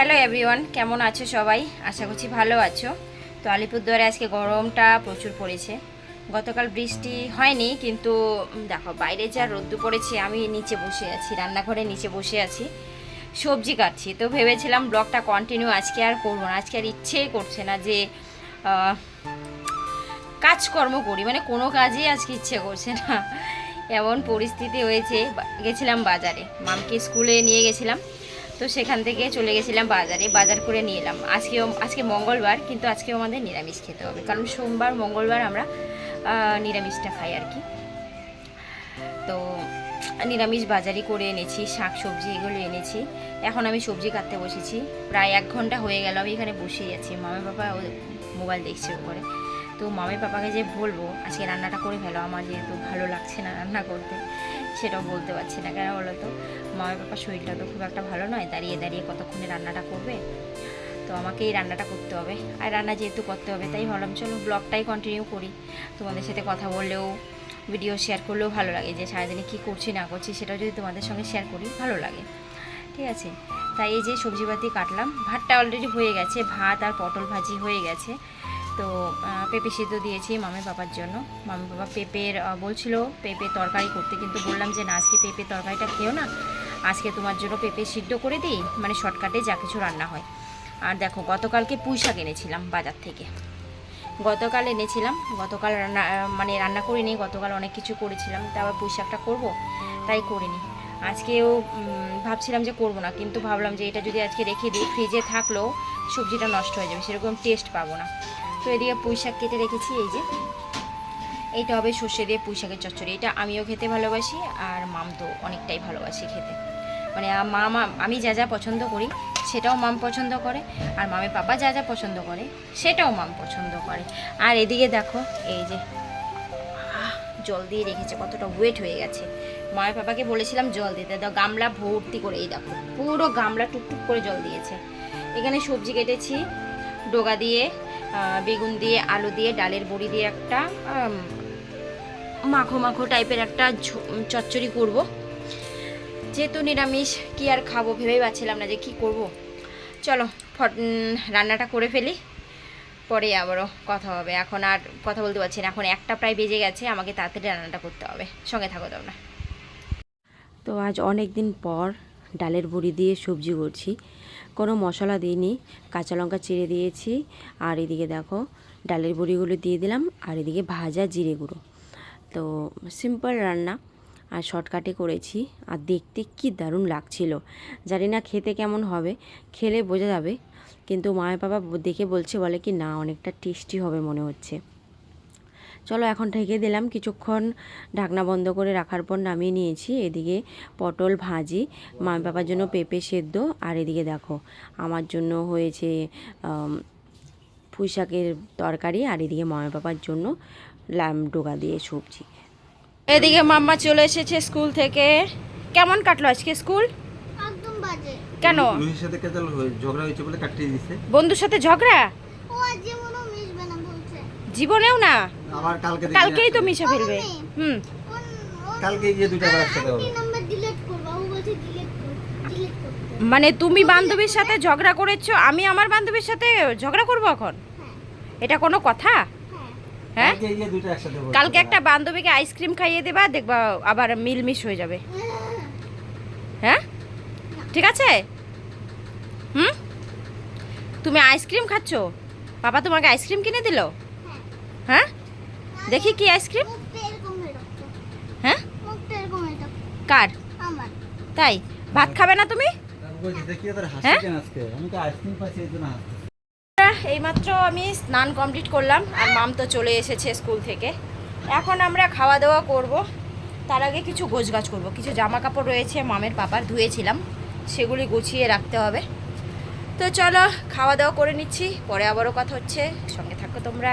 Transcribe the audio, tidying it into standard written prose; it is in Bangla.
হ্যালো এভরিওয়ান, কেমন আছো সবাই? আশা করছি ভালো আছো। তো আলিপুরদুয়ারে আজকে গরমটা প্রচুর পড়েছে। গতকাল বৃষ্টি হয়নি, কিন্তু দেখো বাইরে যা রোদ্দু পড়েছে। আমি নিচে বসে আছি, রান্নাঘরে নিচে বসে আছি, সবজি কাটছি। তো ভেবেছিলাম ব্লগটা কন্টিনিউ আজকে আর করবো না। আজকে আর ইচ্ছেই করছে না যে কাজকর্ম করি, মানে কোনো কাজই আজকে ইচ্ছে করছে না, এমন পরিস্থিতি হয়েছে। গেছিলাম বাজারে, মামকে স্কুলে নিয়ে গেছিলাম, তো সেখান থেকে চলে গেছিলাম বাজারে, বাজার করে নিয়ে এলাম। আজকে মঙ্গলবার, কিন্তু আজকেও আমাদের নিরামিষ খেতে হবে, কারণ সোমবার মঙ্গলবার আমরা নিরামিষটা খাই আর কি। তো নিরামিষ বাজারই করে এনেছি, শাক সবজি এগুলো এনেছি। এখন আমি সবজি কাটতে বসেছি, প্রায় 1 ঘন্টা হয়ে গেল আমি এখানে বসেই আছি। মামা বাবা মোবাইল দেখছে উপরে। তো মামি পাপাকে যে বলবো আজকে রান্নাটা করে ফেলো, আমার যেহেতু ভালো লাগছে না রান্না করতে, সেটাও বলতে পারছি না। কেন বলো তো, মামি পাপার শরীরটা তো খুব একটা ভালো নয়, দাঁড়িয়ে দাঁড়িয়ে কতক্ষণে রান্নাটা করবে। তো আমাকেই রান্নাটা করতে হবে, আর রান্না যেহেতু করতে হবে তাই ভাবলাম চলো ব্লগটাই কন্টিনিউ করি। তোমাদের সাথে কথা বললেও, ভিডিও শেয়ার করলেও ভালো লাগে, যে সারাদিনে কী করছি না করছি সেটাও যদি তোমাদের সঙ্গে শেয়ার করি ভালো লাগে, ঠিক আছে। তাই এই যে সবজিপাতি কাটলাম, ভাতটা অলরেডি হয়ে গেছে, ভাত আর পটল ভাজি হয়ে গেছে। তো পেঁপে সিদ্ধ দিয়েছি মামি বাবার জন্য। মামি বাবা পেঁপের বলছিল পেঁপে তরকারি করতে, কিন্তু বললাম যে না, আজকে পেঁপে তরকারিটা খেও না, আজকে তোমার জন্য পেঁপে সিদ্ধ করে দিই, মানে শর্টকাটে যা কিছু রান্না হয়। আর দেখো, গতকালকে পুঁই শাক এনেছিলাম বাজার থেকে, গতকাল এনেছিলাম। গতকাল রান্না করিনি, গতকাল অনেক কিছু করেছিলাম, তা আবার পুঁই শাকটা করবো তাই করিনি। আজকেও ভাবছিলাম যে করবো না, কিন্তু ভাবলাম যে এটা যদি আজকে রেখে দিই, ফ্রিজে থাকলেও সবজিটা নষ্ট হয়ে যাবে, সেরকম টেস্ট পাবো না। তো এদিকে পুঁই শাক কেটে রেখেছি, এই যে এইটা হবে সর্ষে দিয়ে পুঁই শাকের চচ্চড়ি। এটা আমিও খেতে ভালোবাসি, আর মাম তো অনেকটাই ভালোবাসি খেতে, মানে আমি যা যা পছন্দ করি সেটাও মাম পছন্দ করে, আর মামি পাপা যা যা পছন্দ করে সেটাও মাম পছন্দ করে। আর এদিকে দেখো, এই যে জল দিয়ে রেখেছে, কতটা ওয়েট হয়ে গেছে। মায়ের পাপাকে বলেছিলাম জল দিতে, দাও গামলা ভর্তি করে, এই দেখো পুরো গামলা টুকটুক করে জল দিয়েছে। এখানে সবজি কেটেছি, ডোগা দিয়ে, বেগুন দিয়ে, আলু দিয়ে, ডালের বড়ি দিয়ে একটা মাখো মাখো টাইপের একটা চচ্চড়ি করব। যেহেতু নিরামিষ, কি আর খাবো ভেবেই পাচ্ছিলাম না যে কি করব। চলো রান্নাটা করে ফেলি, পরে আবারও কথা হবে। এখন আর কথা বলতে পারছি না, এখন 1টা প্রায় বেজে গেছে, আমাকে তাড়াতাড়ি রান্নাটা করতে হবে। সঙ্গে থাকো তোমরা। তো আজ অনেক দিন পর ডালের বড়ি দিয়ে সবজি করছি, কোনো মশলা দিইনি, কাঁচা লঙ্কা চিড়ে দিয়েছি, আর এদিকে দেখো ডালের বড়িগুলো দিয়ে দিলাম, আর এদিকে ভাজা জিরে গুঁড়ো। তো সিম্পল রান্না, আর শর্টকাটে করেছি, আর দেখতে কি দারুণ লাগছিল। জানি না খেতে কেমন হবে, খেলে বোঝা যাবে, কিন্তু মায়ের বাবা দেখে বলে কি না, অনেকটা টেস্টি হবে মনে হচ্ছে। চলো এখন ঢেকে দিলাম, কিছুক্ষণ ঢাকনা বন্ধ করে রাখার পর নামিয়ে নিয়েছি। এদিকে পটল ভাজি, মা বাবার জন্য পেঁপে সেদ্ধ, আর এদিকে দেখো আমার জন্য হয়েছে পুঁই শাকের তরকারি, আর এদিকে মা বাবার জন্য ডোগা দিয়ে সবজি। এদিকে মাম্মা চলে এসেছে স্কুল থেকে। কেমন কাটলো আজকে স্কুল? একদম বাজে। কেন? রুহির সাথে কেন ঝগড়া হয়েছে বলে কাটিয়ে দিয়েছে। বন্ধুর সাথে ঝগড়া? ও জীবনেও মিশবে না বলছে। জীবনেও না, আবার কালকেই তো মিশে ফেলবে। কালকে গিয়ে দুটো আবার একসাথে হবে। নাম্বার ডিলিট করব, ও বলছে ডিলিট করতে। মানে তুমি বান্ধবীর সাথে ঝগড়া করেছো, আমি আমার বান্ধবীর সাথে ঝগড়া করব এখন? এটা কোনো কথা? হ্যাঁ, কালকে গিয়ে দুটো একসাথে হবে। কালকে একটা বান্ধবীকে আইসক্রিম খাইয়ে দেবা, দেখবা আবার মিলমিশ হয়ে যাবে। হ্যাঁ, ঠিক আছে। তুমি আইসক্রিম খাচ্ছো, বাবা তোমাকে আইসক্রিম কিনে দিল? হ্যাঁ, দেখি কি আইসক্রিম। হ্যাঁ, কার? আমার। তাই ভাত খাবে না তুমি? হ্যাঁ, এইমাত্র আমি স্নান কমপ্লিট করলাম, আর মাম তো চলে এসেছে স্কুল থেকে। এখন আমরা খাওয়া দাওয়া করব, তার আগে কিছু গোছগাছ করব। কিছু জামা কাপড় রয়েছে মামের পাপার, ধুয়েছিলাম, সেগুলি গুছিয়ে রাখতে হবে। তো চলো খাওয়া দাওয়া করে নিচ্ছি, পরে আবারও কথা হচ্ছে, সঙ্গে থাকো তোমরা।